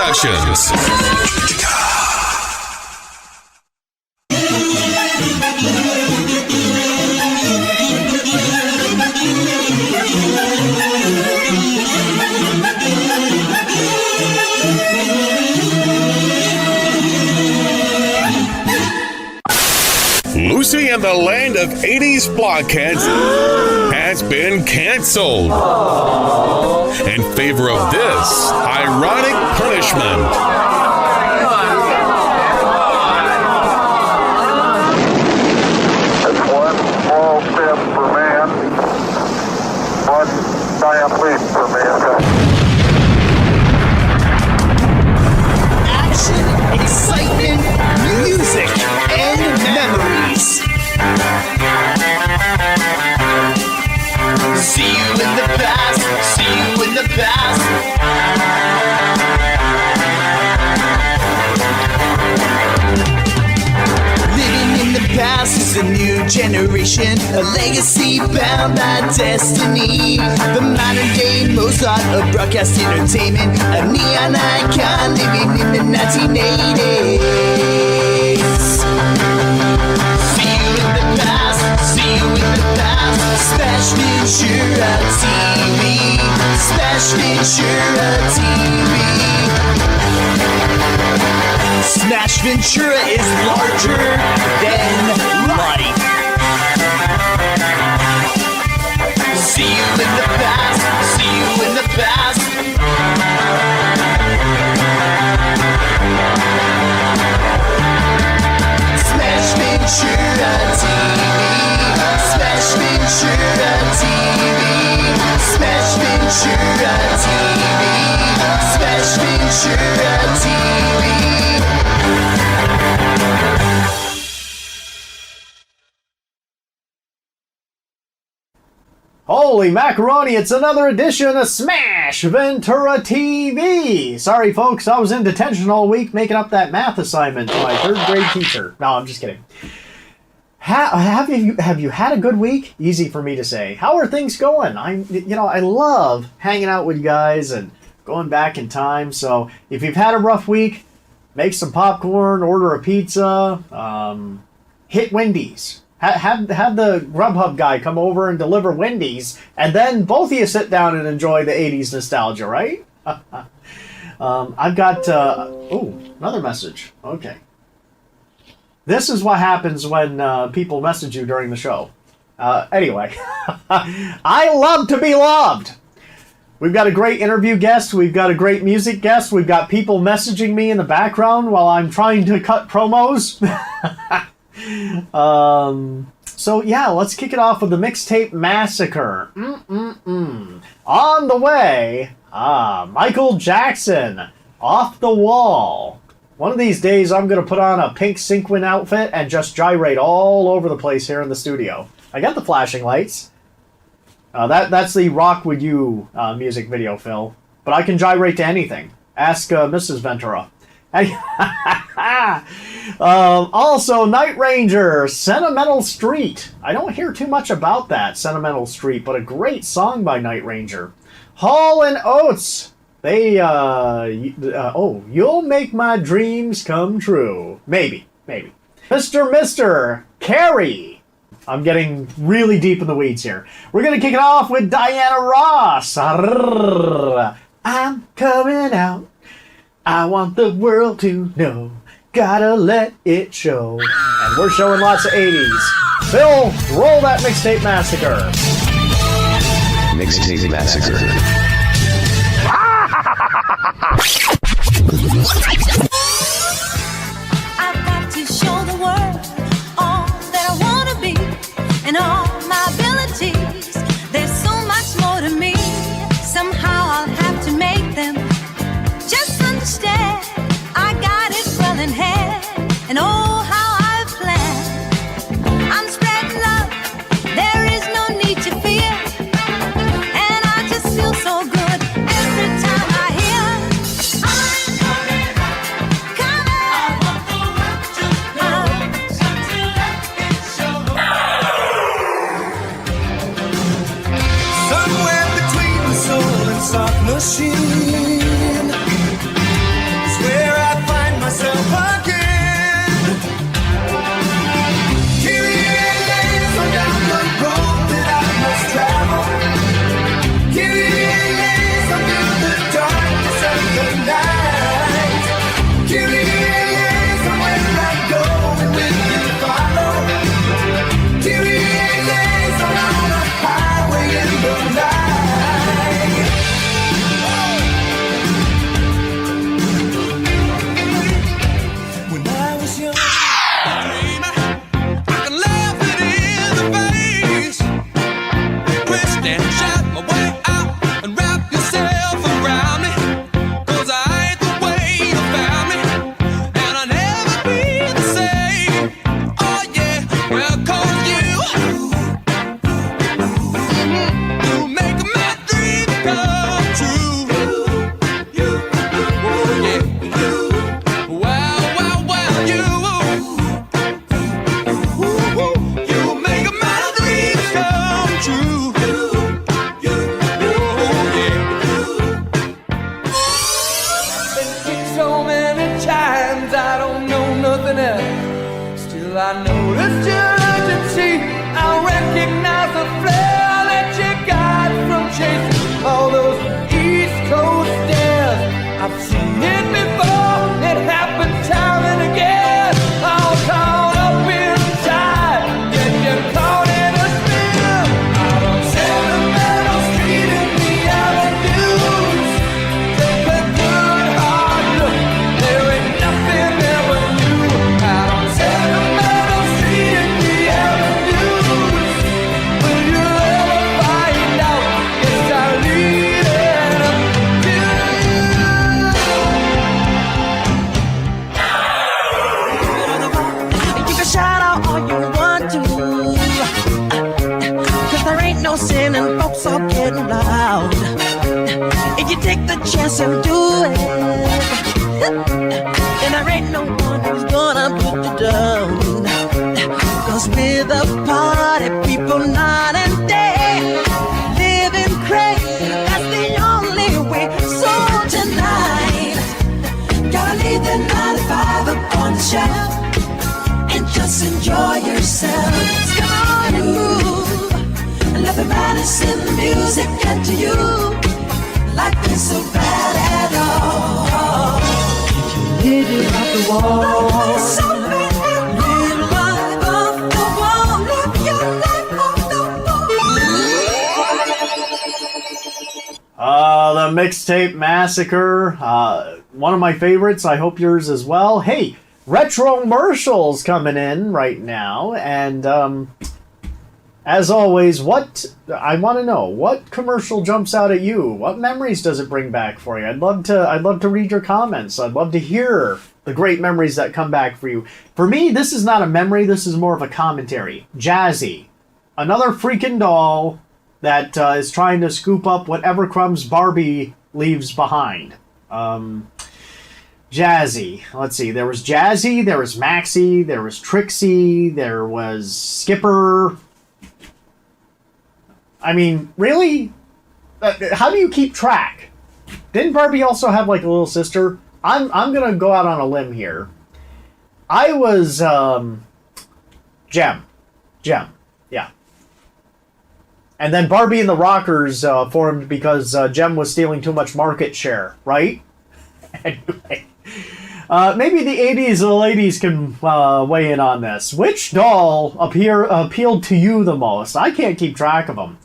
Productions. Lucy and the Land of 80's Blockheads has been canceled in favor of this ironic punishment. It's one small step for man, one giant leap for mankind. Action, excitement, music, and memories. See you in the past, see you in the past. Living in the past is a new generation, a legacy bound by destiny. The modern day Mozart of broadcast entertainment, a neon icon living in the 1980s. See you in the past, see you in the past. Smash Ventura TV, Smash Ventura TV. Smash Ventura is larger than life. See you in the past, see you in the past. Smash Ventura TV, Smash Ventura TV, Smash Ventura TV, Smash Ventura TV. Holy macaroni, it's another edition of Smash Ventura TV! Sorry folks, I was in detention all week making up that math assignment to my third grade teacher. No, I'm just kidding. Have you had a good week? Easy for me to say. How are things going? I love hanging out with you guys and going back in time. So if you've had a rough week, make some popcorn, order a pizza, hit Wendy's. Have the Grubhub guy come over and deliver Wendy's, and then both of you sit down and enjoy the 80s nostalgia, right? I've got, another message. Okay. This is what happens when people message you during the show. Anyway, I love to be loved. We've got a great interview guest. We've got a great music guest. We've got people messaging me in the background while I'm trying to cut promos. So yeah, let's kick it off with the Mixtape Massacre. On the way, Michael Jackson, Off the Wall. One of these days I'm going to put on a pink sequin outfit and just gyrate all over the place here in the studio. I got the flashing lights. That's the Rock With You music video, Phil. But I can gyrate to anything. Ask Mrs. Ventura. Also, Night Ranger, Sentimental Street. I don't hear too much about that, Sentimental Street, but a great song by Night Ranger. Hall and Oates. They, You'll Make My Dreams Come True. Maybe. Mr. Carrie. I'm getting really deep in the weeds here. We're going to kick it off with Diana Ross. I'm coming out. I want the world to know. Gotta let it show. And we're showing lots of 80s. Phil, roll that Mixtape Massacre. Mixtape Massacre. I've got to show the world all that I want to be and all my abilities. There's so much more to me. Somehow I'll have to make them just understand. I got it well in hand, and oh, how I've planned. I'm spreading love, there is no need to fear, and I just feel so good every time I hear I'm coming out. I noticed your urgency. I recognize the flair that you got from chasing all those East Coast stairs. I've seen it before, it happened time and again. All caught up inside, get you caught in a spin. Out on Sentimental Street in the avenues, take a good hard look, there ain't nothing ever new. Out on Sentimental Street in the avenues, will you ever find out? Yes, I lead it up to you. You can shout out all you want to, 'cause there ain't no sin and folks are getting loud. If you take the chance and do it, then there ain't no one who's gonna put you down. 'Cause we're the party people night and day, living crazy, that's the only way. So tonight, gotta leave the 9 to 5 up on the shelf and just enjoy yourself. Come on and move, and let the madness in the music get to you. Life is so bad at all. Live it off the wall. Life is so bad. Live life off the wall. Live your life off the wall. The Mixtape Massacre, one of my favorites. I hope yours as well. Hey, Retro Mercial's coming in right now, and as always, I want to know, what commercial jumps out at you? What memories does it bring back for you? I'd love to read your comments. I'd love to hear the great memories that come back for you. For me, this is not a memory. This is more of a commentary. Jazzie, another freaking doll that is trying to scoop up whatever crumbs Barbie leaves behind. Jazzie. Let's see. There was Jazzie, there was Maxie, there was Trixie, there was Skipper. I mean, really? How do you keep track? Didn't Barbie also have like a little sister? I'm gonna go out on a limb here. I was Gem, yeah. And then Barbie and the Rockers formed because Gem was stealing too much market share, right? Anyway, maybe the 80s ladies can weigh in on this. Which doll appealed to you the most? I can't keep track of them.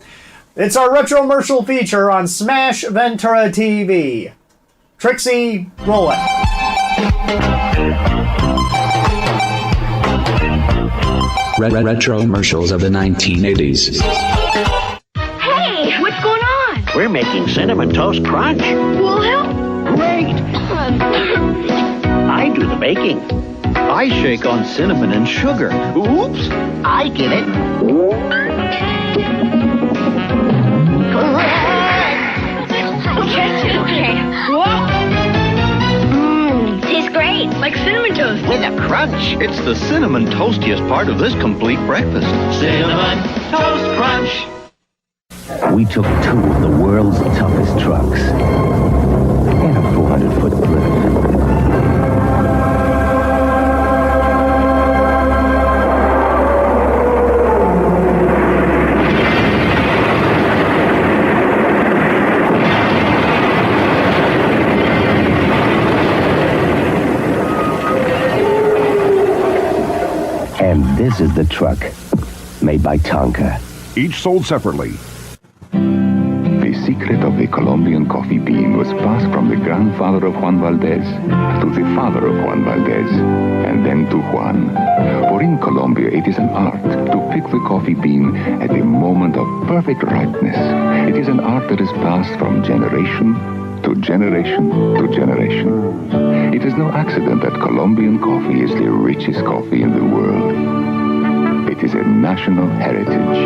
It's our Retro Mercial feature on Smash Ventura TV. Trixie, roll it. Retro Mercials of the 1980s. Hey, what's going on? We're making Cinnamon Toast Crunch. We'll help. Great! I do the baking. I shake on cinnamon and sugar. Oops! I get it. Okay. Tastes great, like cinnamon toast. With a crunch. It's the cinnamon toastiest part of this complete breakfast. Cinnamon Toast Crunch. We took 2 of the world's toughest trucks and a 400-foot lift. And this is the truck made by Tonka. Each sold separately. The secret of the Colombian coffee bean was passed from the grandfather of Juan Valdez to the father of Juan Valdez, and then to Juan. For in Colombia, it is an art to pick the coffee bean at the moment of perfect ripeness. It is an art that is passed from generation to generation to generation. It is no accident that Colombian coffee is the richest coffee in the world. It is a national heritage.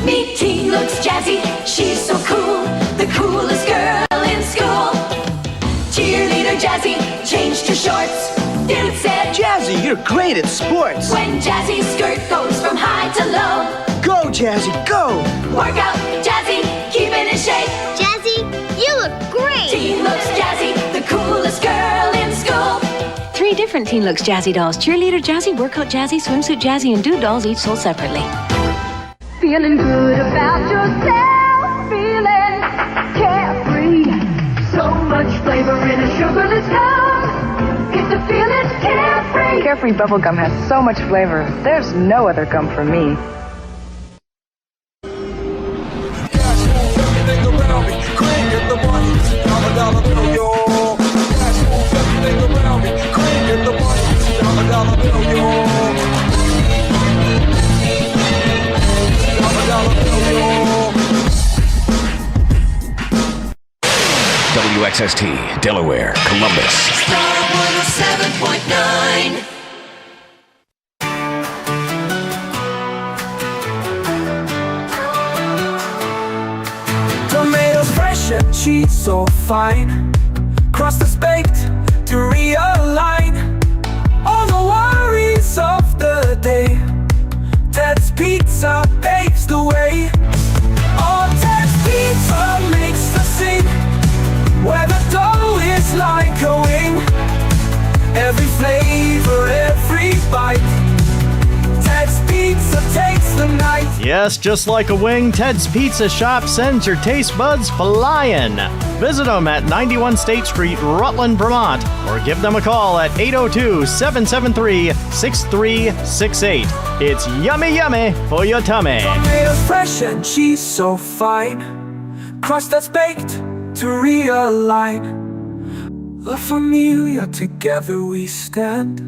Meet Teen looks Jazzie, she's so cool, the coolest girl in school. Cheerleader Jazzie changed her shorts. Dude said, Jazzie, you're great at sports. when Jazzie's skirt goes from high to low. Go, Jazzie, go. Work out Jazzie, keeping in shape. Jazzie, you look great. Teen looks Jazzie, the coolest girl in school. 3 3 different Teen Looks Jazzy dolls. Cheerleader Jazzy, Workout Jazzy, Swimsuit Jazzy, and Dude dolls, each sold separately. Feeling good about yourself, feeling carefree. So much flavor in a sugarless cup. It's a feeling carefree. Carefree bubblegum has so much flavor. There's no other gum for me. WXST, Delaware, Columbus. Star 107.9. Tomatoes fresh and cheese so fine. Crust baked to realign all the worries of the day. Ted's Pizza paves the way. Oh, Ted's Pizza makes the scene where the dough is like a wing. Every flavor, every bite. Ted's Pizza takes the night. Yes, just like a wing, Ted's Pizza Shop sends your taste buds flying. Visit them at 91 State Street, Rutland, Vermont, or give them a call at 802-773-6368. It's yummy yummy for your tummy. Tomatoes fresh and cheese so fine. Crust that's baked to realign. La Familia, together we stand.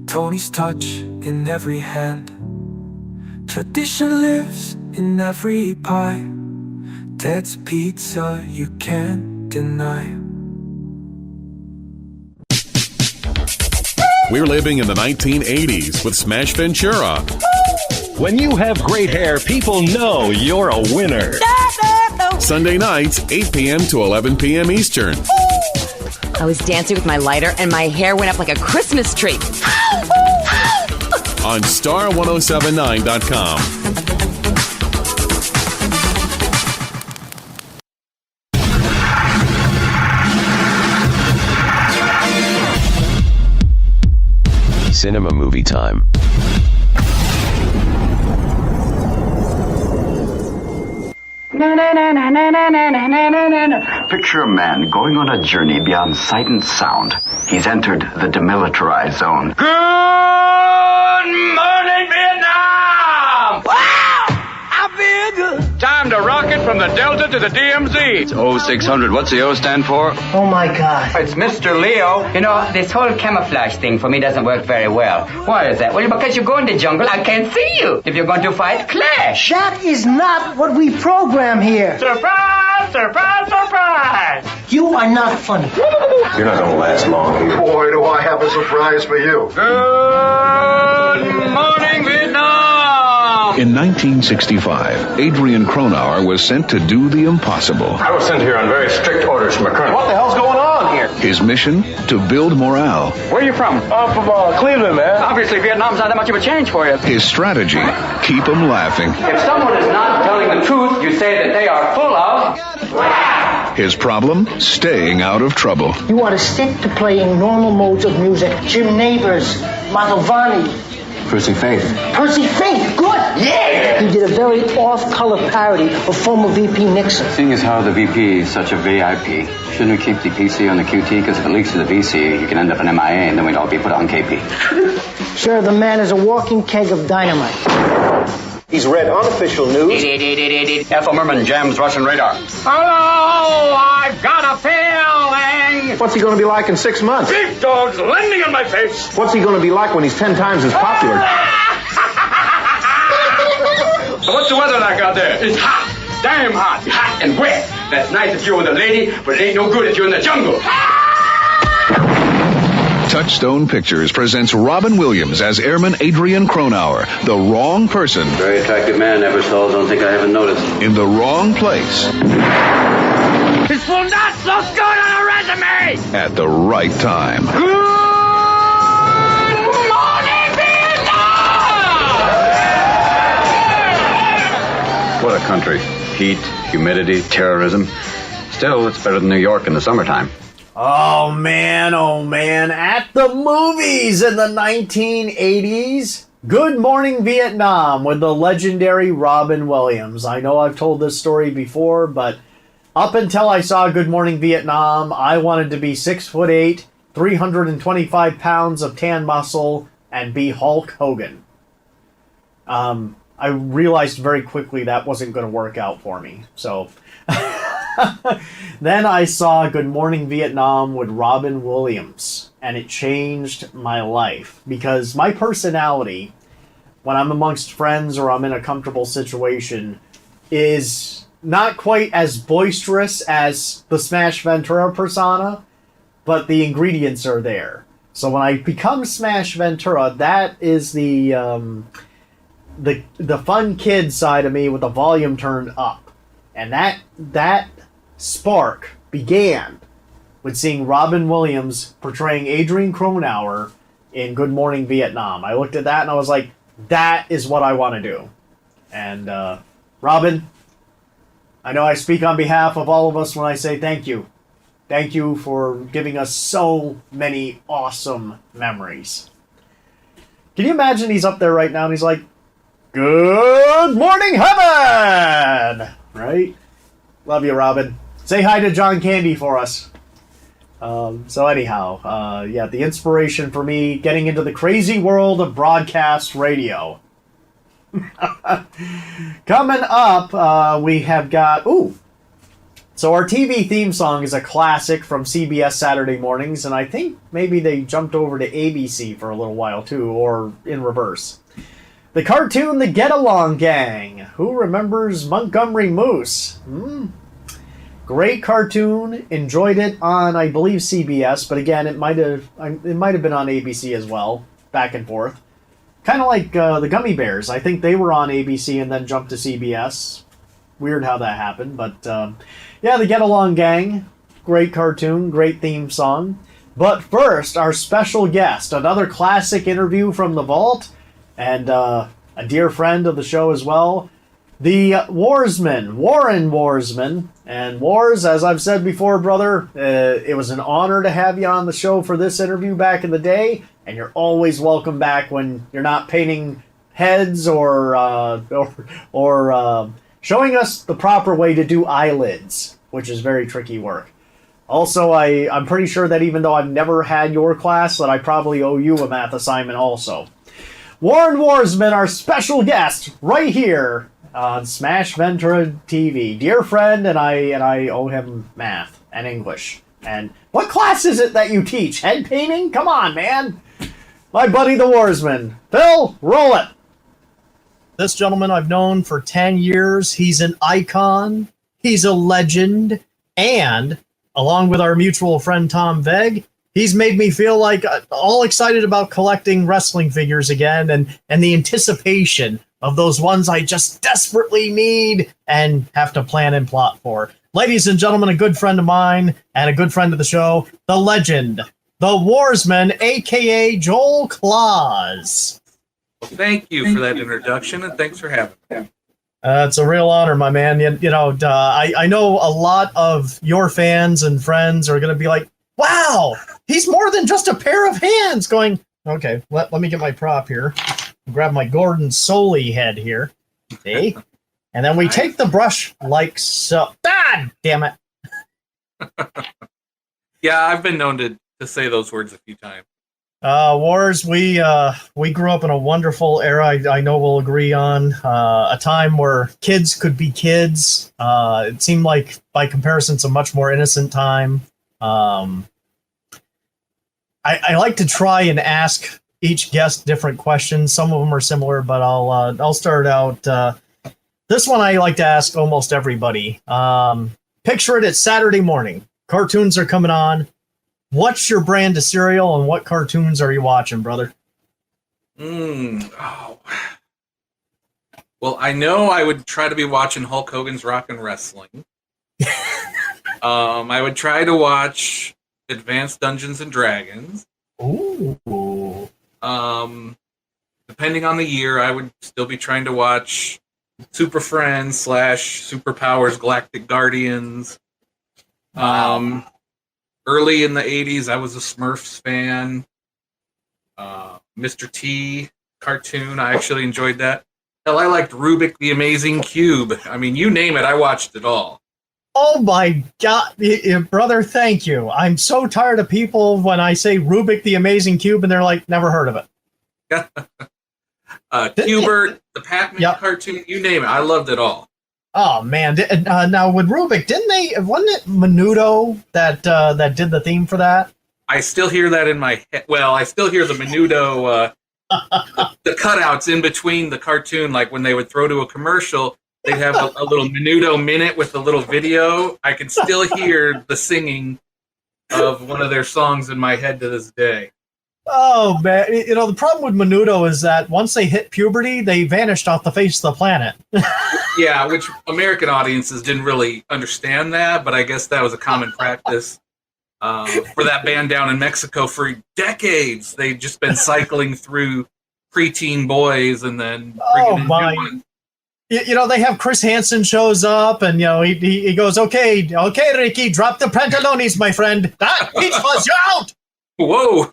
Tony's touch in every hand. Tradition lives in every pie. Ted's Pizza you can't deny. We're living in the 1980s with Smash Ventura. When you have great hair, people know you're a winner. Sunday nights, 8 p.m. to 11 p.m. Eastern. I was dancing with my lighter and my hair went up like a Christmas tree. On star1079.com. Cinema movie time. Picture a man going on a journey beyond sight and sound. He's entered the demilitarized zone. Good morning, Vietnam! Wow! I feel good. Time to rocket from the Delta to the DMZ. It's 0600. What's the O stand for? Oh my God. It's Mr. Leo. You know, this whole camouflage thing for me doesn't work very well. Why is that? Well, because you go in the jungle, I can't see you. If you're going to fight, clash. That is not what we program here. Surprise, surprise, surprise! You are not funny. You're not gonna last long here. Boy, do I have a surprise for you. Good morning, Vietnam! In 1965, Adrian Cronauer was sent to do the impossible. I was sent here on very strict orders from a colonel. What the hell's going on here? His mission, to build morale. Where are you from? I'm from Cleveland, man. Obviously, Vietnam's not that much of a change for you. His strategy, keep them laughing. If someone is not telling the truth, you say that they are full of... His problem, staying out of trouble. You ought to stick to playing normal modes of music. Jim Neighbors, Mantovani. Percy Faith. Percy Faith, good! Yeah! He did a very off-color parody of former VP Nixon. Seeing as how the VP is such a VIP, shouldn't we keep the PC on the QT? Because if it leaks to the VC, you can end up an MIA and then we'd all be put on KP. Sir, the man is a walking keg of dynamite. He's read unofficial news. Ethel Merman jams Russian radar. Hello, I've got a feeling. What's he going to be like in 6 months? Big dogs landing on my face. What's he going to be like when he's 10 times as popular? What's the weather like out there? It's hot. Damn hot. Hot and wet. That's nice if you're with a lady, but it ain't no good if you're in the jungle. Touchstone Pictures presents Robin Williams as Airman Adrian Cronauer, the wrong person. Very attractive man, never saw. Don't think I haven't noticed. In the wrong place. This will not look good on a resume. At the right time. Good morning, Vietnam! What a country. Heat, humidity, terrorism. Still, it's better than New York in the summertime. Oh man, at the movies in the 1980s, Good Morning Vietnam with the legendary Robin Williams. I know I've told this story before, but up until I saw Good Morning Vietnam, I wanted to be 6'8", 325 pounds of tan muscle, and be Hulk Hogan. I realized very quickly that wasn't going to work out for me, so... Then I saw Good Morning Vietnam with Robin Williams, and it changed my life. Because my personality, when I'm amongst friends or I'm in a comfortable situation, is not quite as boisterous as the Smash Ventura persona, but the ingredients are there. So when I become Smash Ventura, that is the fun kid side of me with the volume turned up. And that spark began with seeing Robin Williams portraying Adrian Cronauer in Good Morning Vietnam. I looked at that and I was like, that is what I want to do. And Robin, I know I speak on behalf of all of us when I say thank you. Thank you for giving us so many awesome memories. Can you imagine he's up there right now and he's like, Good morning, heaven! Right? Love you, Robin. Say hi to John Candy for us. So anyhow, yeah, the inspiration for me getting into the crazy world of broadcast radio. Coming up, we have got... Ooh! So our TV theme song is a classic from CBS Saturday mornings, and I think maybe they jumped over to ABC for a little while too, or in reverse. The cartoon The Get Along Gang. Who remembers Montgomery Moose? Great cartoon. Enjoyed it on, I believe, CBS, but again, it might have been on ABC as well, back and forth. Kind of like the Gummy Bears. I think they were on ABC and then jumped to CBS. Weird how that happened, but yeah, The Get Along Gang. Great cartoon, great theme song. But first, our special guest, another classic interview from the vault, and a dear friend of the show as well, the Warsman, Warren Warsman. And Wars, as I've said before, brother, it was an honor to have you on the show for this interview back in the day, and you're always welcome back when you're not painting heads or showing us the proper way to do eyelids, which is very tricky work. Also, I'm pretty sure that even though I've never had your class, that I probably owe you a math assignment also. Warren Warsman, our special guest, right here on Smash Ventura TV. Dear friend, and I owe him math and English. And what class is it that you teach? Head painting? Come on, man. My buddy the Warsman. Phil, roll it. This gentleman I've known for 10 years. He's an icon. He's a legend. And, along with our mutual friend Tom Veg, he's made me feel like all excited about collecting wrestling figures again and the anticipation of those ones I just desperately need and have to plan and plot for. Ladies and gentlemen, a good friend of mine and a good friend of the show, the legend, the Warsman, a.k.a. Joel Claus. Well, thank you for that introduction, and thanks for having me. It's a real honor, my man. I know a lot of your fans and friends are going to be like, wow, he's more than just a pair of hands. Going, okay, let me get my prop here. Grab my Gordon Soley head here. See? And then we take the brush like so. God damn it. Yeah, I've been known to say those words a few times. Wars, we grew up in a wonderful era, I know we'll agree on. A time where kids could be kids. It seemed like, by comparison, it's a much more innocent time. I like to try and ask each guest different questions. Some of them are similar, but I'll start out. This one I like to ask almost everybody. Picture it, it's Saturday morning. Cartoons are coming on. What's your brand of cereal and what cartoons are you watching, brother? Oh. Well, I know I would try to be watching Hulk Hogan's Rockin' Wrestling. I would try to watch Advanced Dungeons and Dragons. Ooh. Depending on the year, I would still be trying to watch Super Friends / Superpowers Galactic Guardians. Wow. early in the 80s, I was a Smurfs fan. Mr. T cartoon, I actually enjoyed that. Hell, I liked Rubik the Amazing Cube. I mean, you name it, I watched it all. Oh my God, brother, thank you. I'm so tired of people when I say Rubik the Amazing Cube and they're like, never heard of it. Cubert, the Pac-Man cartoon, you name it, I loved it all. Oh man! Now with Rubik, wasn't it Menudo that did the theme for that? I still hear that in my head. Well, I still hear the Menudo, the cutouts in between the cartoon, like when they would throw to a commercial, they'd have a little Menudo minute with a little video. I can still hear the singing of one of their songs in my head to this day. Oh man! The problem with Menudo is that once they hit puberty, they vanished off the face of the planet. Yeah, which American audiences didn't really understand that, but I guess that was a common practice for that band down in Mexico for decades. They've just been cycling through preteen boys and then bringing in new ones. They have Chris Hansen shows up and he goes, okay, Ricky, drop the pantalones, my friend. That peach fuzz, you're out. Whoa.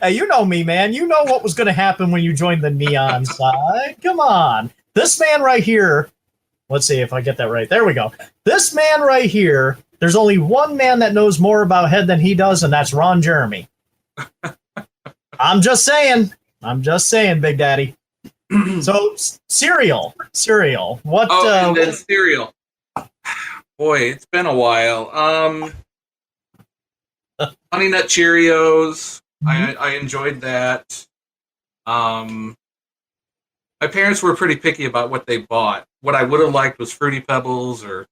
Hey, you know me, man. You know what was going to happen when you joined the neon side. Come on. This man right here. Let's see if I get that right. There we go. This man right here. There's only one man that knows more about Head than he does, and that's Ron Jeremy. I'm just saying, Big Daddy. So, cereal. What? And then cereal. Boy, it's been a while. Honey Nut Cheerios. I enjoyed that. My parents were pretty picky about what they bought. What I would have liked was Fruity Pebbles or,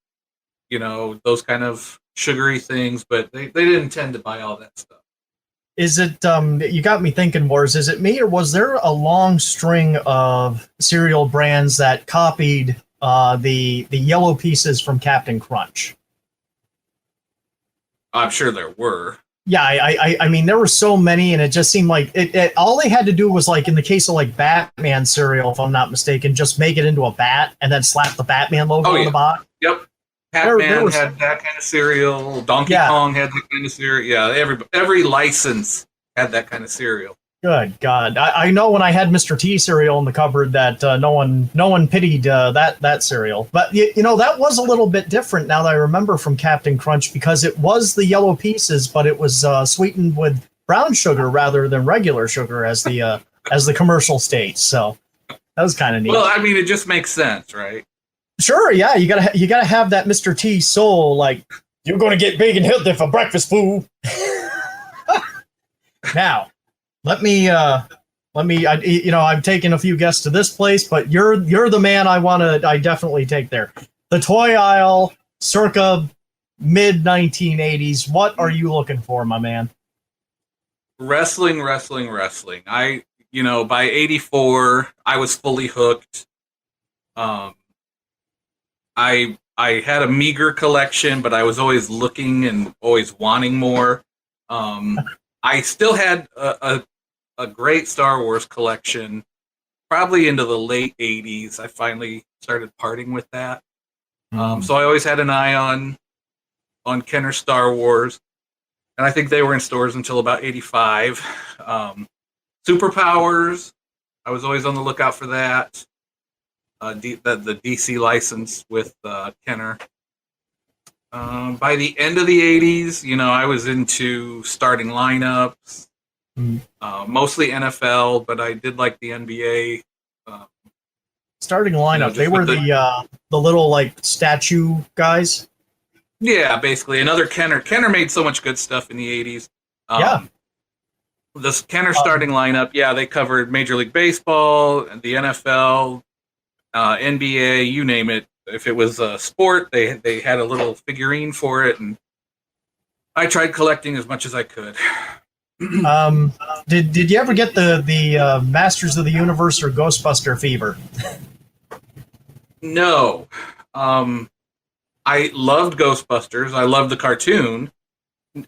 those kind of sugary things, but they didn't tend to buy all that stuff. Is it, you got me thinking, Wars, is it me or was there a long string of cereal brands that copied the yellow pieces from Captain Crunch? I'm sure there were. Yeah, I mean, there were so many, and it just seemed like it all they had to do was, like, in the case of, like, Batman cereal, if I'm not mistaken, just make it into a bat and then slap the Batman logo on the box. Yep. Pac-Man had that kind of cereal. Donkey Kong had that kind of cereal. Yeah, every license had that kind of cereal. Good God. I know when I had Mr. T cereal in the cupboard that no one pitied that cereal. But, that was a little bit different now that I remember from Captain Crunch because it was the yellow pieces, but it was sweetened with brown sugar rather than regular sugar as the commercial states. So that was kind of neat. Well, I mean, it just makes sense, right? Sure, yeah. You gotta have that Mr. T soul, like, you're going to get big and healthy for breakfast, fool. Now, Let me. I've taken a few guests to this place, but you're the man I definitely take there. The toy aisle, circa mid 1980s. What are you looking for, my man? Wrestling. By 84, I was fully hooked. I had a meager collection, but I was always looking and always wanting more. I still had a great Star Wars collection, probably into the late 80s. I finally started parting with that. So I always had an eye on Kenner Star Wars, and I think they were in stores until about 85. Superpowers, I was always on the lookout for that. The DC license with Kenner. By the end of the 80s, I was into starting lineups, mostly NFL, but I did like the NBA. Starting lineup, they were the little, like, statue guys? Yeah, basically. Another Kenner. Kenner made so much good stuff in the 80s. The Kenner starting lineup, they covered Major League Baseball, the NFL, NBA, you name it. If it was a sport, they had a little figurine for it, and I tried collecting as much as I could. Did you ever get the Masters of the Universe or Ghostbuster fever? No. I loved Ghostbusters. I loved the cartoon.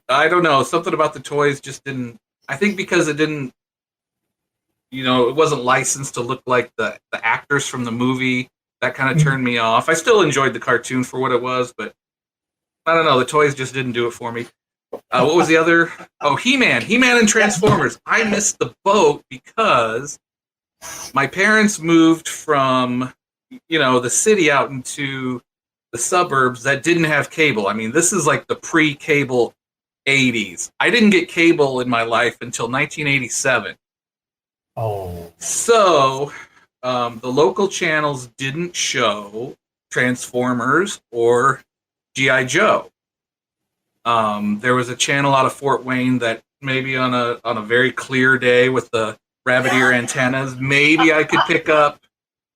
I don't know. Something about the toys just didn't... I think because it didn't... it wasn't licensed to look like the actors from the movie. That kind of turned me off. I still enjoyed the cartoon for what it was, but I don't know. The toys just didn't do it for me. What was the other? Oh, He-Man and Transformers. I missed the boat because my parents moved from, the city out into the suburbs that didn't have cable. I mean, this is like the pre-cable 80s. I didn't get cable in my life until 1987. Oh. So, the local channels didn't show Transformers or G.I. Joe. There was a channel out of Fort Wayne that maybe on a very clear day with the rabbit ear antennas, maybe I could pick up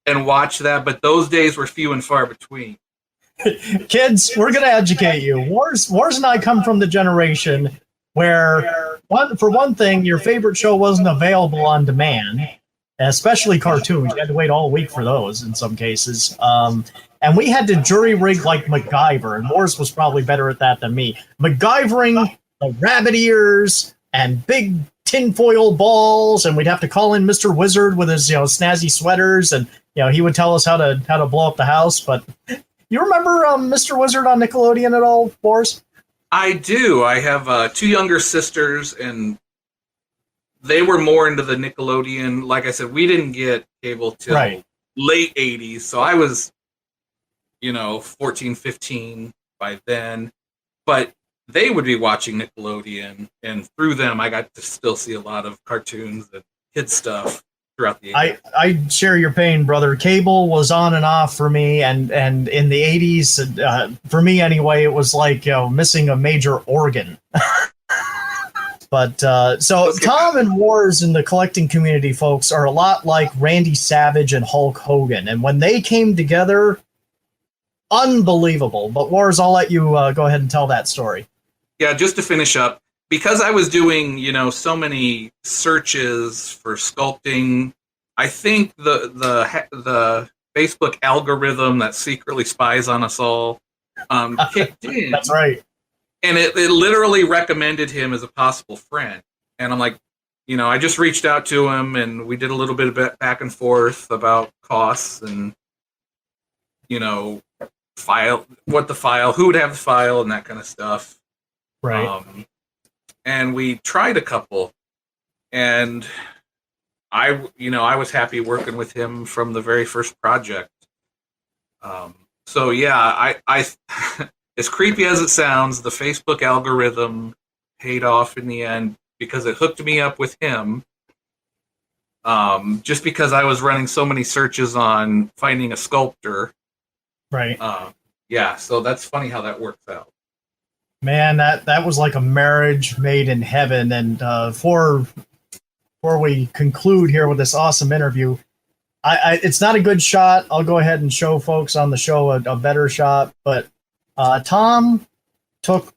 and watch that, but those days were few and far between. Kids, we're going to educate you. Wars and I come from the generation where, for one thing, your favorite show wasn't available on demand, especially cartoons. You had to wait all week for those in some cases. And we had to jury rig like MacGyver, and Wars was probably better at that than me. MacGyvering the rabbit ears and big tinfoil balls, and we'd have to call in Mr. Wizard with his snazzy sweaters, and he would tell us how to blow up the house. But you remember Mr. Wizard on Nickelodeon at all, Wars? I do. I have 2 younger sisters, and they were more into the Nickelodeon. Like I said, we didn't get cable till late 80s, so I was 14, 15 by then, but they would be watching Nickelodeon, and through them I got to still see a lot of cartoons and kid stuff throughout the 80s. I share your pain, brother. Cable was on and off for me, and in the 80s, for me anyway, it was like missing a major organ. But so Tom and Wars in the collecting community, folks, are a lot like Randy Savage and Hulk Hogan, and when they came together, unbelievable. But Wars, I'll let you go ahead and tell that story. Yeah, just to finish up, because I was doing so many searches for sculpting, I think the Facebook algorithm that secretly spies on us all kicked in. That's right. And it literally recommended him as a possible friend. And I'm like, I just reached out to him, and we did a little bit of back and forth about costs and who would have the file and that kind of stuff. Right. And we tried a couple, and I was happy working with him from the very first project. So yeah, I as creepy as it sounds, the Facebook algorithm paid off in the end because it hooked me up with him. Just because I was running so many searches on finding a sculptor. Right. Yeah, so that's funny how that works out. Man, that was like a marriage made in heaven. And before we conclude here with this awesome interview, it's not a good shot. I'll go ahead and show folks on the show a better shot. But Tom took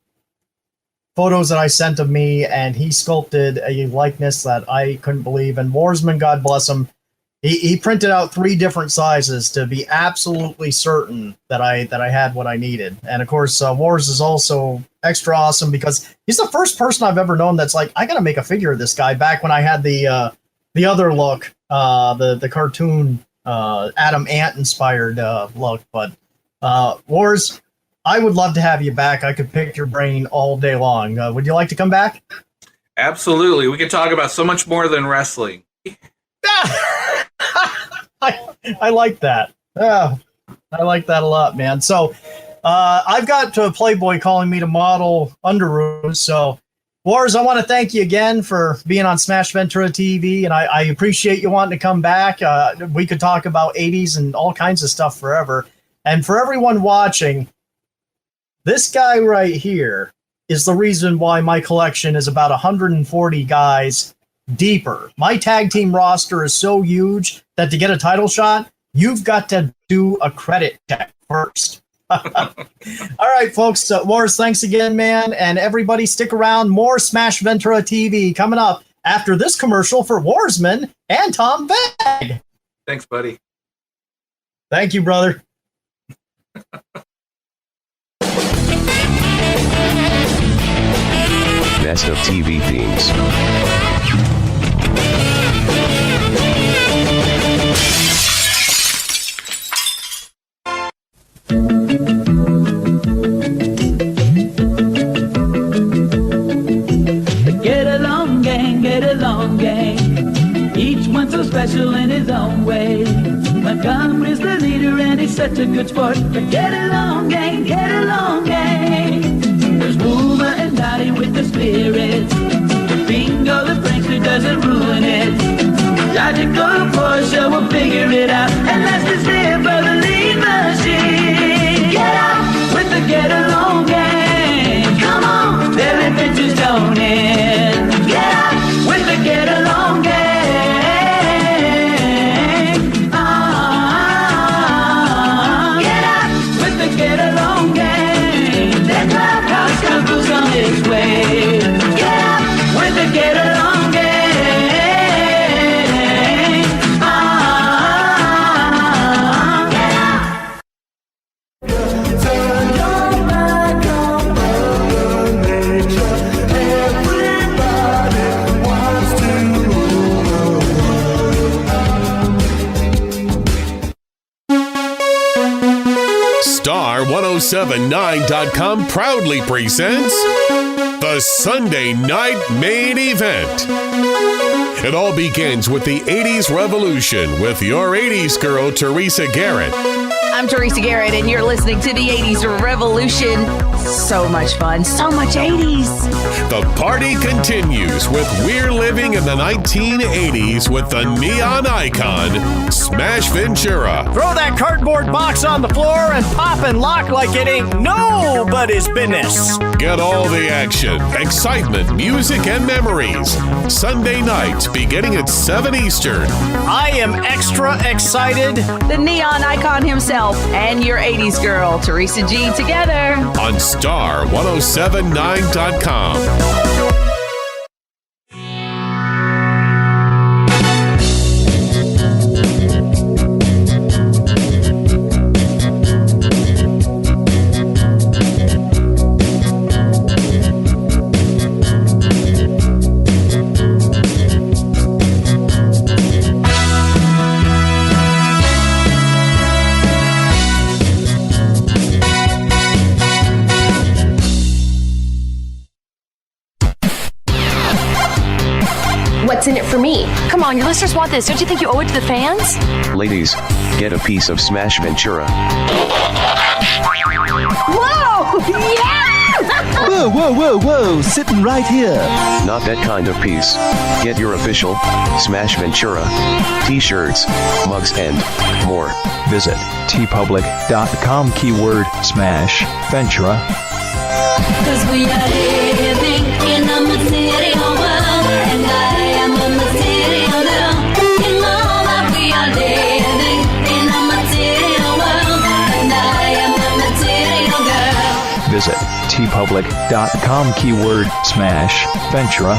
photos that I sent of me, and he sculpted a likeness that I couldn't believe. And Warsman, God bless him, he printed out 3 different sizes to be absolutely certain that I had what I needed. And of course, Wars is also extra awesome because he's the first person I've ever known that's like, I got to make a figure of this guy. Back when I had the other look, the cartoon Adam Ant inspired look. But Wars, I would love to have you back. I could pick your brain all day long. Would you like to come back? Absolutely. We could talk about so much more than wrestling. I like that. I like that a lot, man. So I've got Playboy calling me to model underoos. So Wars, I want to thank you again for being on Smash Ventura TV, and I appreciate you wanting to come back. We could talk about 80s and all kinds of stuff forever. And for everyone watching, this guy right here is the reason why my collection is about 140 guys deeper. My tag team roster is so huge that to get a title shot, you've got to do a credit check first. All right, folks. Wars, thanks again, man. And everybody stick around. More Smash Ventura TV coming up after this commercial for Warsman and Tom Veg. Thanks, buddy. Thank you, brother. Best of TV themes. along gang. Each one so special in his own way. Montgomery's the leader and he's such a good sport. But get along gang, get along gang. There's Boomer and Dottie with the spirits. Bingo the prankster doesn't ruin it. Logical Porsche will figure it out. And let's just live for the lead machine. Get out with the get along gang. Come on, their adventures don't end. Get out with the get along gang. Get out with the get along gang. That clubhouse comes on its way. Get out with the get along gang. Get out. Turn your back on Mother Nature. Everybody wants to Star1079.com proudly presents the Sunday Night Main Event. It all begins with the 80s Revolution with your 80s girl, Teresa Garrett. I'm Teresa Garrett, and you're listening to the 80s Revolution. So much fun, so much 80s. The party continues with We're Living in the 1980s with the neon icon, Smash Ventura. Throw that cardboard box on the floor and pop and lock like it ain't nobody's business. Get all the action, excitement, music, and memories. Sunday night, beginning at 7 Eastern. I am extra excited. The neon icon himself and your 80s girl, Teresa G, together on Star1079.com. What's in it for me? Come on, your listeners want this. Don't you think you owe it to the fans? Ladies, get a piece of Smash Ventura. Whoa! Yeah! Whoa, whoa, whoa, whoa! Sitting right here. Not that kind of piece. Get your official Smash Ventura t-shirts, mugs, and more. Visit tpublic.com keyword Smash Ventura. 'Cause we are living in a material world, and I am a material girl. You know that we are living in a material world, and I am a material girl. Visit tpublic.com keyword Smash Ventura.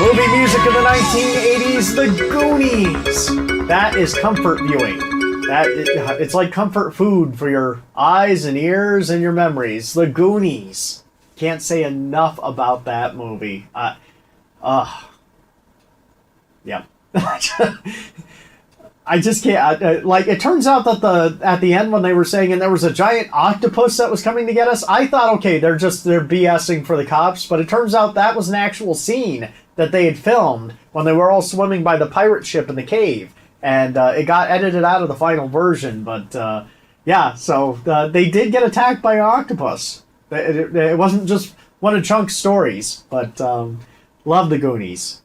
Movie music of the 1980s, The Goonies. That is comfort viewing. It's like comfort food for your eyes and ears and your memories. The Goonies. Can't say enough about that movie. Yeah. I just can't. It turns out that at the end when they were saying, and there was a giant octopus that was coming to get us, I thought, okay, they're BSing for the cops, but it turns out that was an actual scene that they had filmed when they were all swimming by the pirate ship in the cave, and it got edited out of the final version. But yeah, so they did get attacked by an octopus. It wasn't just one of Chunk's stories, but love the Goonies.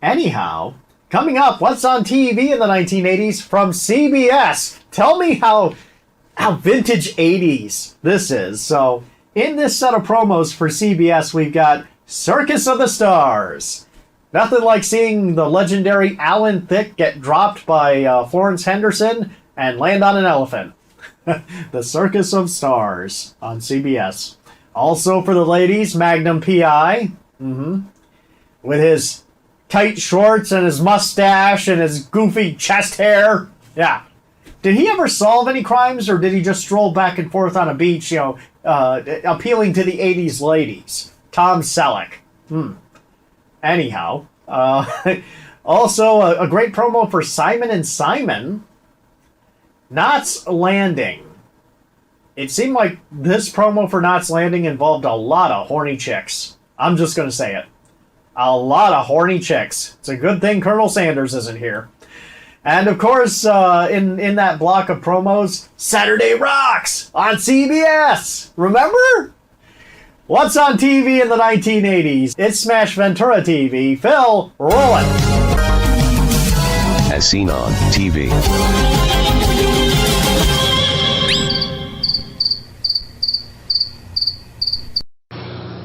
Anyhow. Coming up, what's on TV in the 1980s from CBS? Tell me how vintage 80s this is. So, in this set of promos for CBS, we've got Circus of the Stars. Nothing like seeing the legendary Alan Thicke get dropped by Florence Henderson and land on an elephant. The Circus of Stars on CBS. Also for the ladies, Magnum P.I. With his tight shorts and his mustache and his goofy chest hair. Yeah. Did he ever solve any crimes, or did he just stroll back and forth on a beach, appealing to the 80s ladies? Tom Selleck. Anyhow. Also, a great promo for Simon and Simon. Knots Landing. It seemed like this promo for Knots Landing involved a lot of horny chicks. I'm just going to say it. A lot of horny chicks. It's a good thing Colonel Sanders isn't here. And of course, in that block of promos, Saturday Rocks on CBS. Remember? What's on TV in the 1980s? It's Smash Ventura TV. Phil, roll it. As seen on TV.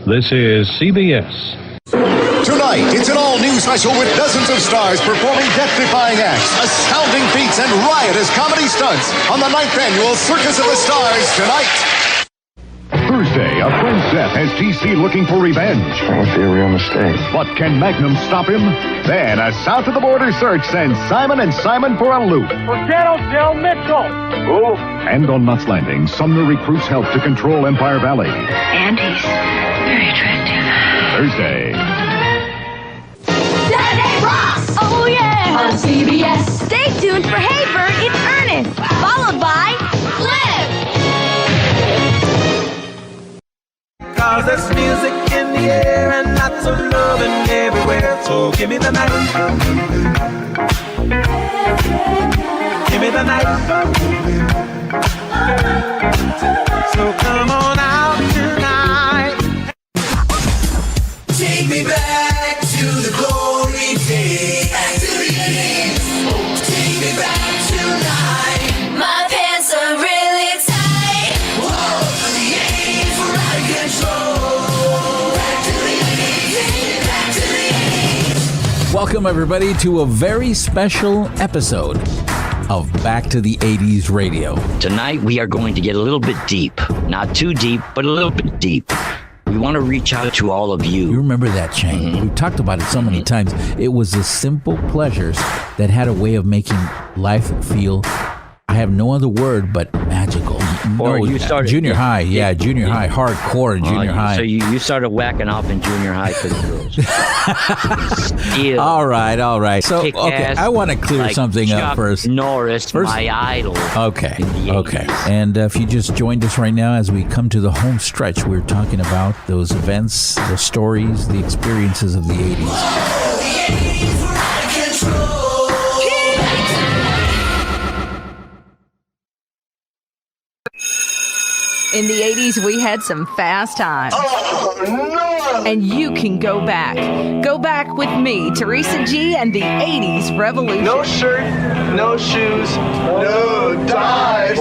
This is CBS. Tonight, it's an all-new special with dozens of stars performing death-defying acts, astounding feats, and riotous comedy stunts on the 9th annual Circus of the Stars tonight. Thursday, a friend's death has TC looking for revenge. That must be a real mistake. But can Magnum stop him? Then a south-of-the-border search sends Simon and Simon for a loop. Forget Odell Mitchell. Oh. And on Knots Landing, Sumner recruits help to control Empire Valley. And he's very attractive. Thursday. Saturday Rocks! Oh, yeah! On CBS. Stay tuned for Hey Bert, it's Ernest, followed by Flip. Cause there's music in the air and lots of loving everywhere. So give me the night. Give me the night. So come on out tonight. Take me back to the glory days. Take me back tonight. My pants are really tight. Whoa, the 80s were out of control. Back to the 80s. Back to the 80s. Welcome, everybody, to a very special episode of Back to the 80s Radio. Tonight, we are going to get a little bit deep. Not too deep, but a little bit deep. We want to reach out to all of you. You remember that, Chang? We've talked about it so many times. It was the simple pleasures that had a way of making life feel, I have no other word but magical. Or you started junior high, junior high, hardcore in junior high. So you started whacking off in junior high for the girls. All right. So okay, I want to clear something up first. Norris, my idol. Okay. And if you just joined us right now, as we come to the home stretch, we're talking about those events, the stories, the experiences of the 80s. In the 80s, we had some fast times. Oh, no! And you can go back. Go back with me, Teresa G, and the 80s Revolution. No shirt, no shoes, no ties.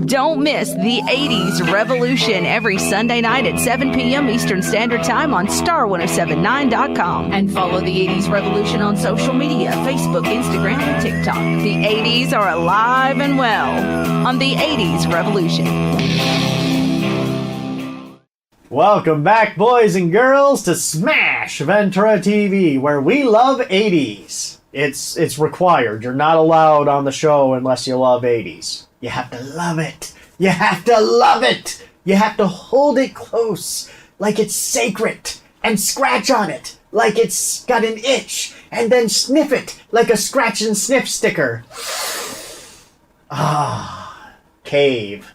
Don't miss the 80s Revolution every Sunday night at 7 p.m. Eastern Standard Time on star1079.com. And follow the 80s Revolution on social media, Facebook, Instagram, and TikTok. The 80s are alive and well on the 80s Revolution. Welcome back, boys and girls, to Smash Ventura TV, where we love 80s. It's required. You're not allowed on the show unless you love 80s. You have to love it. You have to love it. You have to hold it close like it's sacred and scratch on it like it's got an itch and then sniff it like a scratch and sniff sticker. Ah, cave.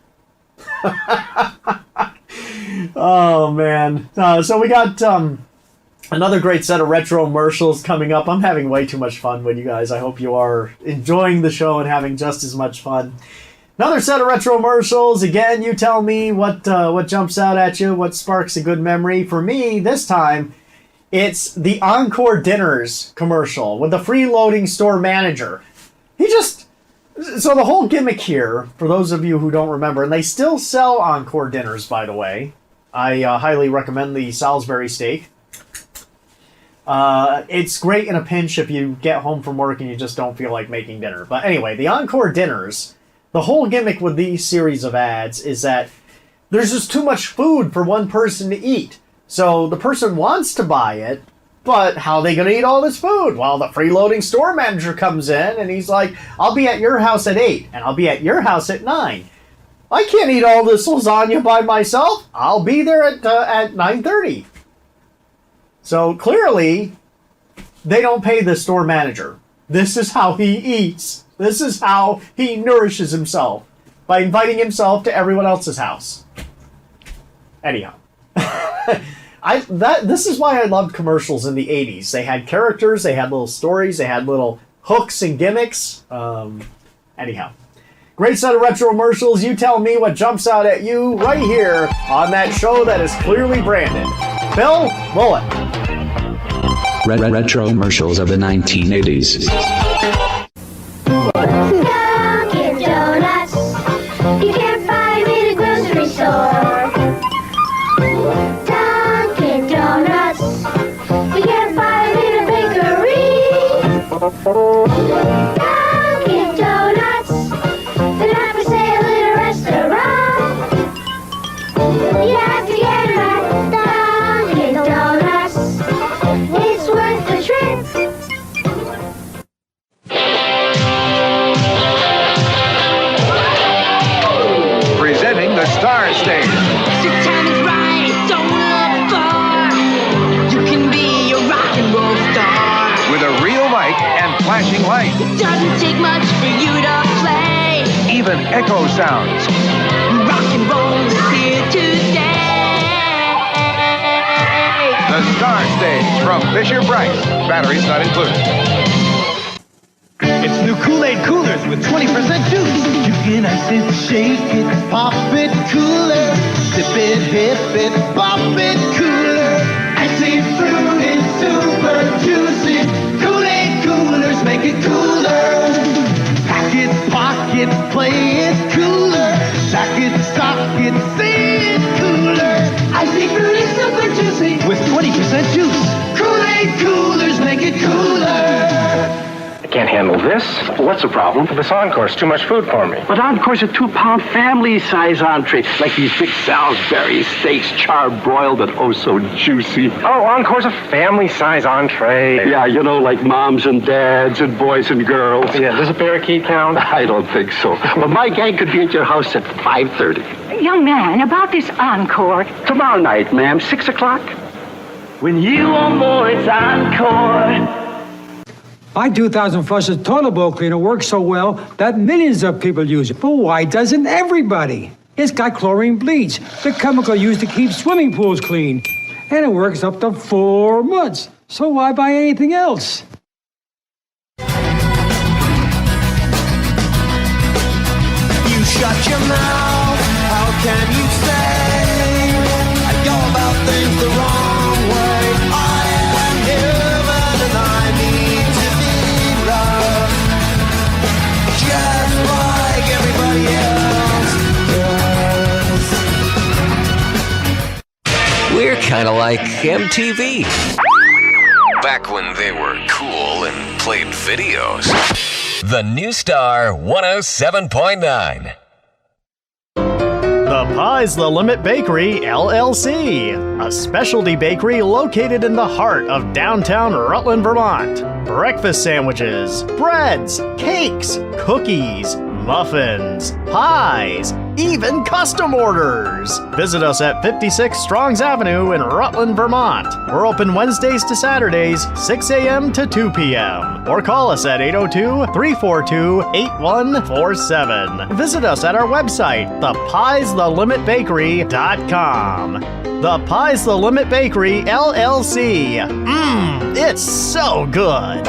Oh, man. So we got another great set of retro Mercials coming up. I'm having way too much fun with you guys. I hope you are enjoying the show and having just as much fun. Another set of retro Mercials. Again, you tell me what jumps out at you, what sparks a good memory. For me, this time, it's the Encore Dinners commercial with the freeloading store manager. So the whole gimmick here, for those of you who don't remember, and they still sell Encore Dinners, by the way. I highly recommend the Salisbury steak. It's great in a pinch if you get home from work and you just don't feel like making dinner. But anyway, the Encore Dinners, the whole gimmick with these series of ads is that there's just too much food for one person to eat. So the person wants to buy it, but how are they going to eat all this food? Well, the freeloading store manager comes in and he's like, I'll be at your house at 8 and I'll be at your house at 9. I can't eat all this lasagna by myself. I'll be there at 9:30. So clearly, they don't pay the store manager. This is how he eats. This is how he nourishes himself, by inviting himself to everyone else's house. Anyhow. This is why I loved commercials in the 80s. They had characters, they had little stories, they had little hooks and gimmicks. Anyhow. Great set of retro commercials. You tell me what jumps out at you right here on that show that is clearly branded. Bill, roll it. Retro commercials of the 1980s. Dunkin' Donuts, you can't find me in a grocery store. Dunkin' Donuts, you can't find me in a bakery. Dunkin' Donuts, they're not for sale in a restaurant. You have to get them at Dunkin' Donuts. It's worth the trip. Presenting the Star Stage. The time is right, don't look far. You can be a rock and roll star. With a real mic and flashing lights. It doesn't take much for you to play. Even echo sounds. Rock and roll is here today. The Star Stage from Fisher-Price. Batteries not included. It's new Kool-Aid coolers with 20% juice. You can ice it, shake it, pop it cooler. Sip it, hip it, pop it cooler. Icy fruit, it's super juicy. Kool-Aid coolers make it cooler. Pack it, pocket, play it cooler. Sack it, sock it, see it cooler. Icy fruit is super juicy with 20% juice. Kool-Aid coolers make it cooler. Can't handle this. What's the problem? This Encore's too much food for me. But Encore's a 2-pound family-size entree, like these big Salisbury steaks, char-broiled and oh so juicy. Oh, Encore's a family-size entree. Yeah, you know, like moms and dads and boys and girls. Yeah, does a parakeet count? I don't think so. But my gang could be at your house at 5:30. Young man, about this Encore. Tomorrow night, ma'am, 6 o'clock. When you want more, it's Encore. My 2000 flushes toilet bowl cleaner works so well that millions of people use it. But why doesn't everybody? It's got chlorine bleach, the chemical used to keep swimming pools clean. And it works up to 4 months. So why buy anything else? You shut your mouth, how can you say I go about things the wrong way? I am human and I need to be loved, just like everybody else does. We're kind of like MTV. Back when they were cool and played videos. The New Star 107.9. The The Pie's the Limit Bakery, LLC, a specialty bakery located in the heart of downtown Rutland, Vermont. Breakfast sandwiches, breads, cakes, cookies, muffins, pies, even custom orders. Visit us at 56 Strongs Avenue in Rutland, Vermont. We're open Wednesdays to Saturdays, 6 a.m. to 2 p.m. Or call us at 802-342-8147. Visit us at our website, thepiesthelimitbakery.com. The Pie's the Limit Bakery, LLC. It's so good.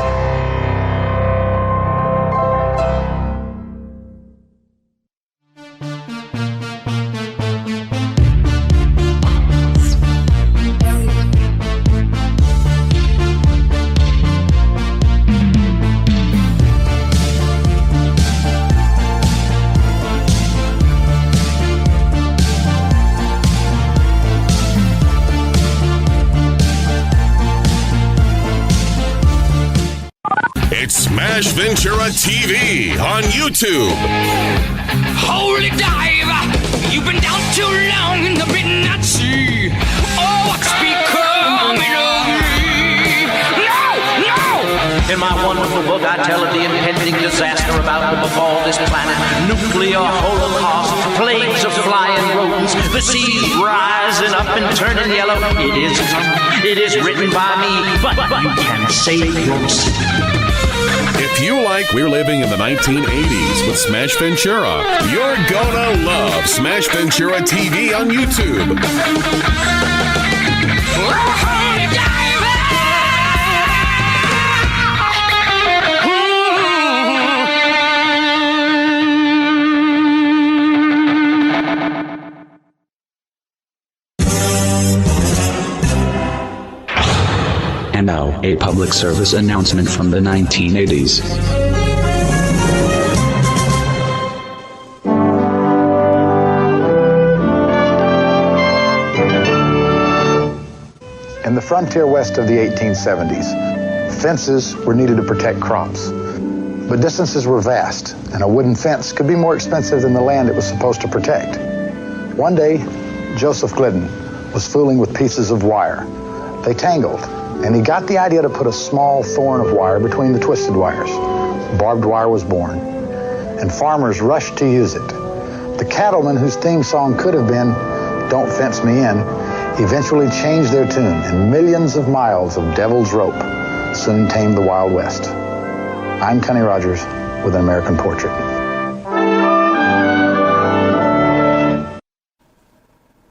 It's Smash Ventura TV on YouTube. Holy dive! You've been down too long in the midnight sea. Oh, what's becoming of me? No! No! In my wonderful book, I tell of the impending disaster about to befall this planet. Nuclear holocaust, plagues of flying rodents, the seas rising up and turning yellow. It is written by me, but you can save yourself. If you like We're Living in the 1980s with Smash Ventura, you're gonna love Smash Ventura TV on YouTube. And now, a public service announcement from the 1980s. In the frontier west of the 1870s, fences were needed to protect crops. But distances were vast, and a wooden fence could be more expensive than the land it was supposed to protect. One day, Joseph Glidden was fooling with pieces of wire. They tangled, and he got the idea to put a small thorn of wire between the twisted wires. Barbed wire was born, and farmers rushed to use it. The cattlemen, whose theme song could have been "Don't Fence Me In," eventually changed their tune, and millions of miles of devil's rope soon tamed the Wild West. I'm Kenny Rogers with An American Portrait.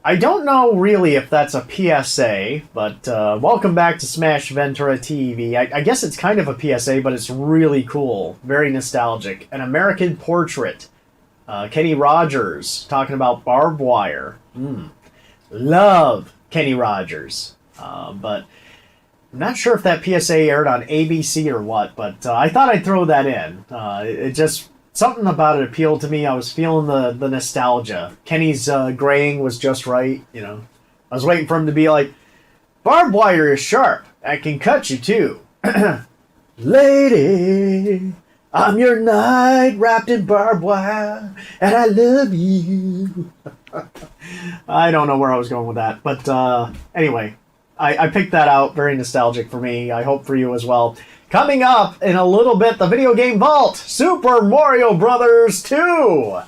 I don't know really if that's a PSA, but welcome back to Smash Ventura TV. I guess it's kind of a PSA, but it's really cool. Very nostalgic. An American Portrait. Kenny Rogers talking about barbed wire. Love Kenny Rogers. But I'm not sure if that PSA aired on ABC or what, but I thought I'd throw that in. It just... Something about it appealed to me. I was feeling the nostalgia. Kenny's graying was just right, you know. I was waiting for him to be like, barbed wire is sharp. I can cut you too. Lady, I'm your knight wrapped in barbed wire, and I love you. I don't know where I was going with that. But anyway, I picked that out. Very nostalgic for me. I hope for you as well. Coming up in a little bit, the Video Game Vault, Super Mario Brothers 2.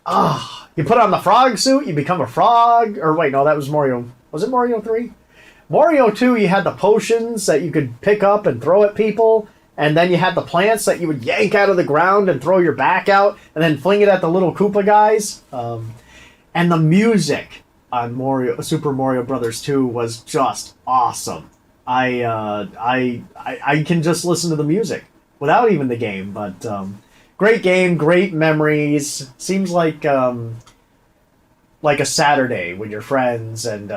You put on the frog suit, you become a frog. Or wait, no, that was Mario. Was it Mario 3? Mario 2, you had the potions that you could pick up and throw at people. And then you had the plants that you would yank out of the ground and throw your back out. And then fling it at the little Koopa guys. And the music on Super Mario Brothers 2 was just awesome. I can just listen to the music without even the game, but great game, great memories. Seems like a Saturday with your friends and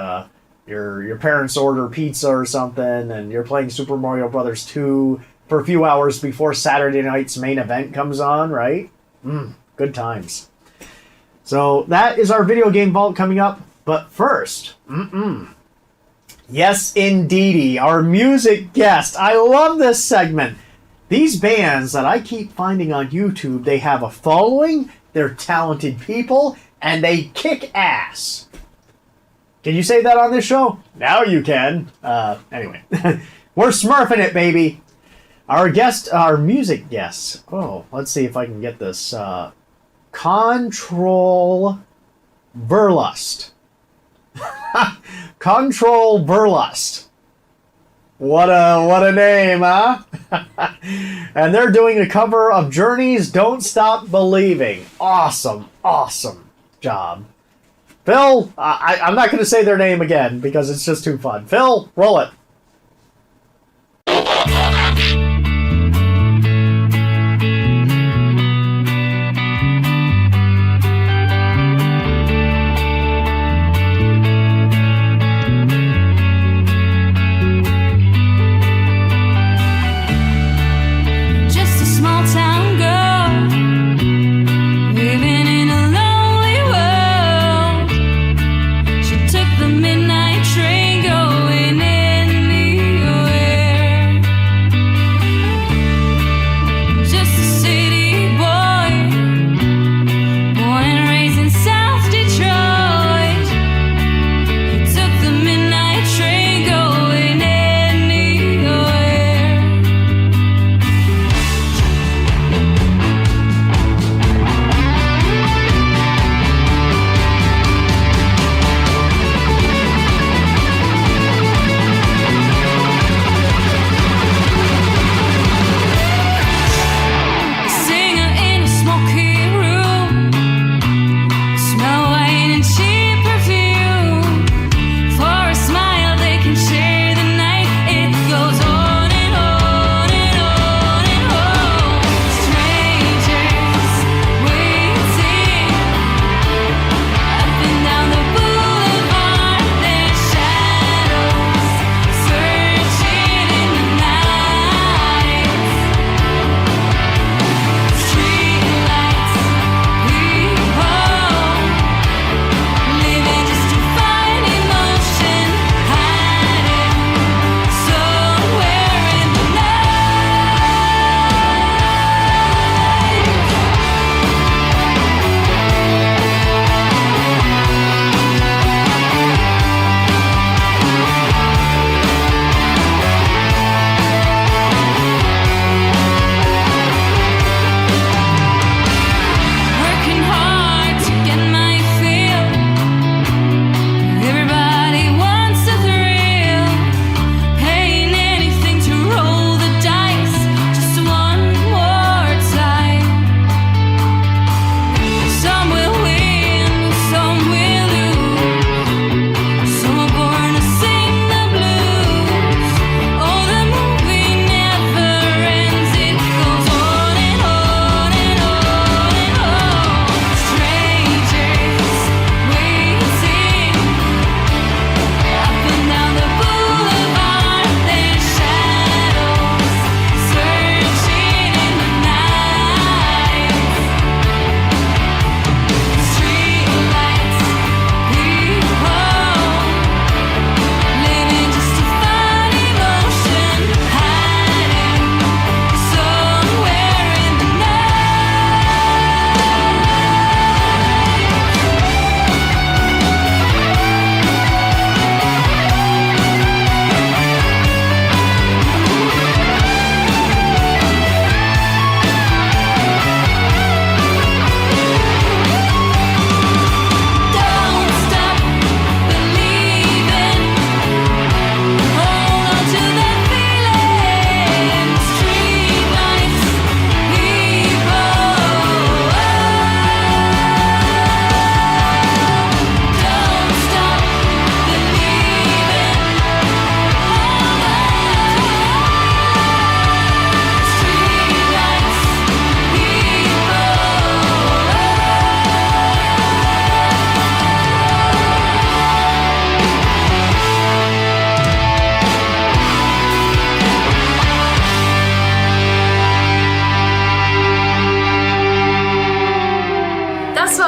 your parents order pizza or something, and you're playing Super Mario Brothers 2 for a few hours before Saturday night's main event comes on, right? Good times. So that is our Video Game Vault coming up, but first, yes, indeedy, our music guest. I love this segment. These bands that I keep finding on YouTube, they have a following, they're talented people, and they kick ass. Can you say that on this show? Now you can. Anyway, we're smurfing it, baby. Our music guest. Oh, let's see if I can get this. Kontroll Verlust. Kontroll Verlust. What a name, huh? And they're doing a cover of Journey's Don't Stop Believing. Awesome job. Phil, I'm not going to say their name again because it's just too fun. Phil, roll it.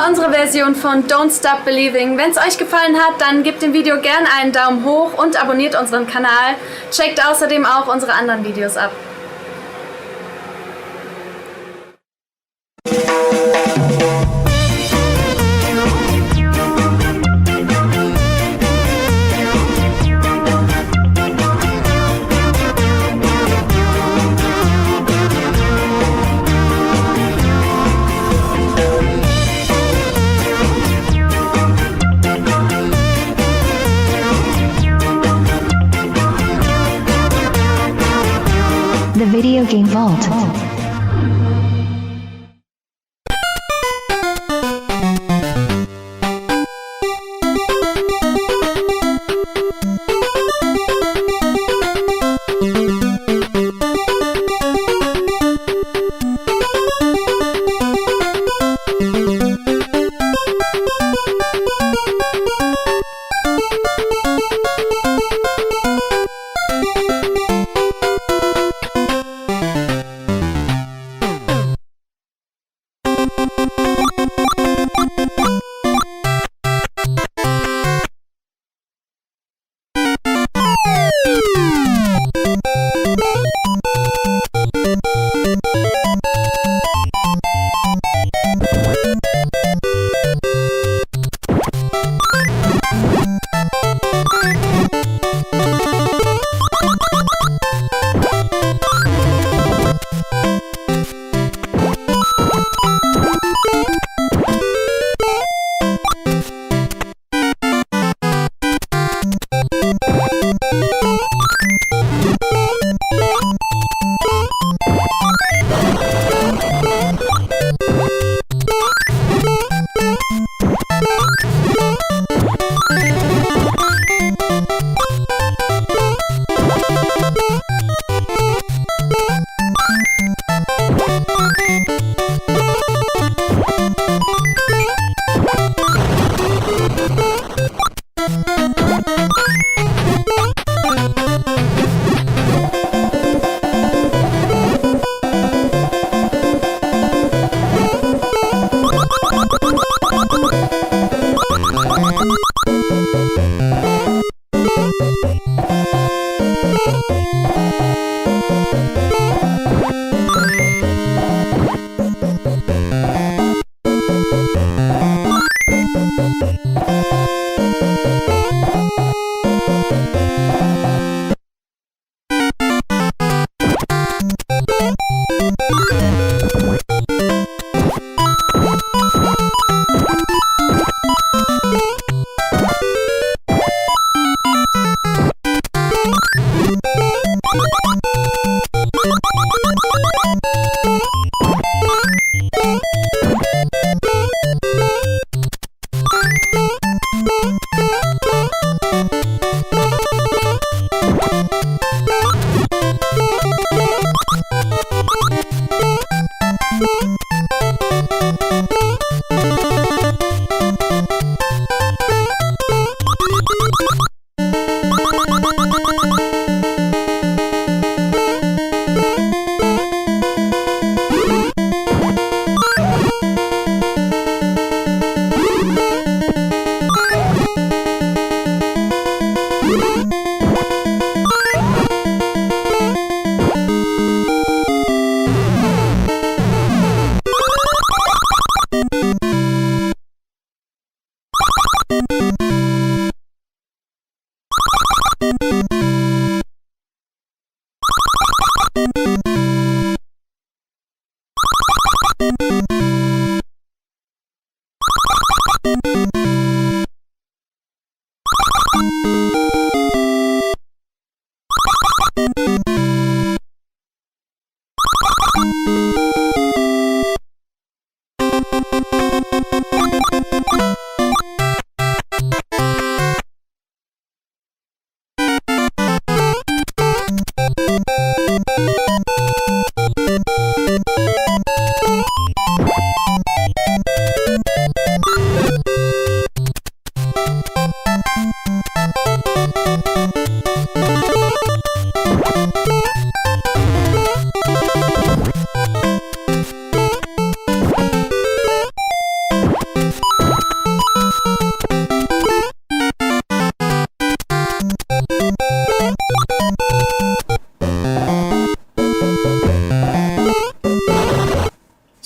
unsere Version von Don't Stop Believing. Wenn es euch gefallen hat, dann gebt dem Video gerne einen Daumen hoch und abonniert unseren Kanal. Checkt außerdem auch unsere anderen Videos ab. The Video Game Vault.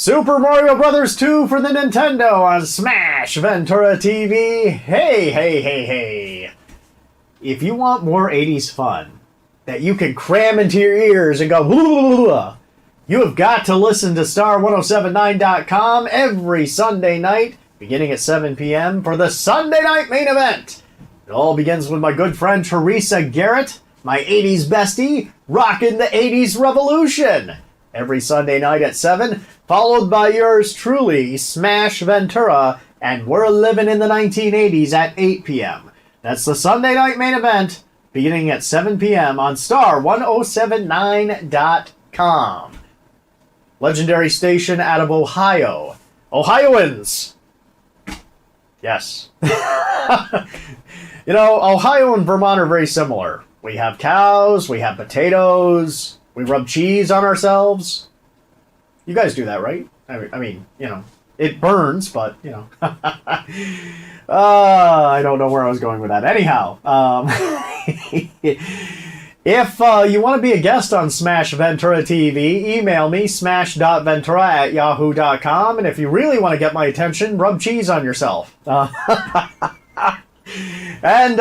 Super Mario Bros. 2 for the Nintendo on Smash Ventura TV. Hey. If you want more 80s fun that you can cram into your ears and go, blah, you have got to listen to Star1079.com every Sunday night, beginning at 7 p.m. for the Sunday night main event. It all begins with my good friend Teresa Garrett my 80s bestie, rocking the 80s revolution. Every Sunday night at 7, followed by yours truly, Smash Ventura, and We're Living in the 1980s at 8 p.m. That's the Sunday night main event, beginning at 7 p.m. on star1079.com. Legendary station out of Ohio. Ohioans! Yes. You know, Ohio and Vermont are very similar. We have cows, we have potatoes, we rub cheese on ourselves. You guys do that, right? I mean, you know, it burns, but, you know. I don't know where I was going with that. Anyhow, if you want to be a guest on Smash Ventura TV, email me, smash.ventura@yahoo.com. And if you really want to get my attention, rub cheese on yourself. And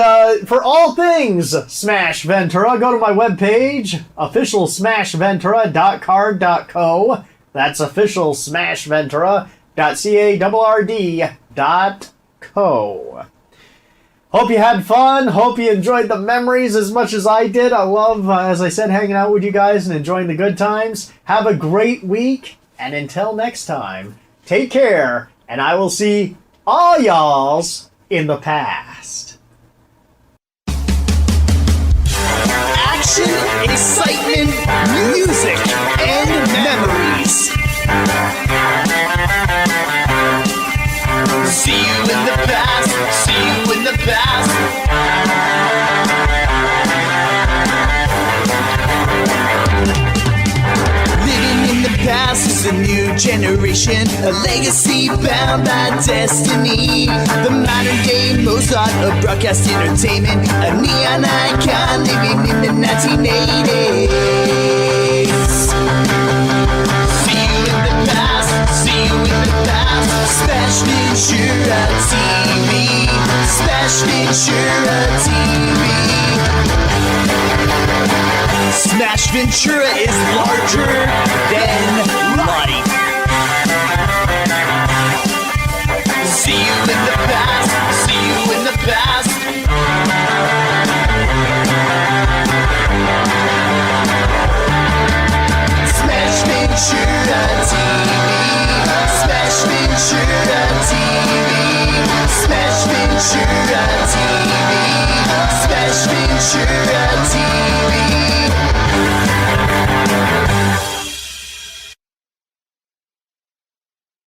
for all things Smash Ventura, go to my webpage, officialsmashventura.card.co. That's officialsmashventura.card.co. Hope you had fun. Hope you enjoyed the memories as much as I did. I love, as I said, hanging out with you guys and enjoying the good times. Have a great week. And until next time, take care. And I will see all y'alls in the past. Action, excitement, music, and memories. See you in the past, see you in the past. Living in the past is a new generation, a legacy bound by destiny. The modern day Mozart of broadcast entertainment, a neon icon living in the 1980s. See you in the past, see you in the past. Smash Ventura TV, Smash Ventura TV. Smash Ventura is larger than life. See you in the past, see you in the past. Smash Ventura TV, Smash Ventura TV, Smash Ventura TV, Smash Ventura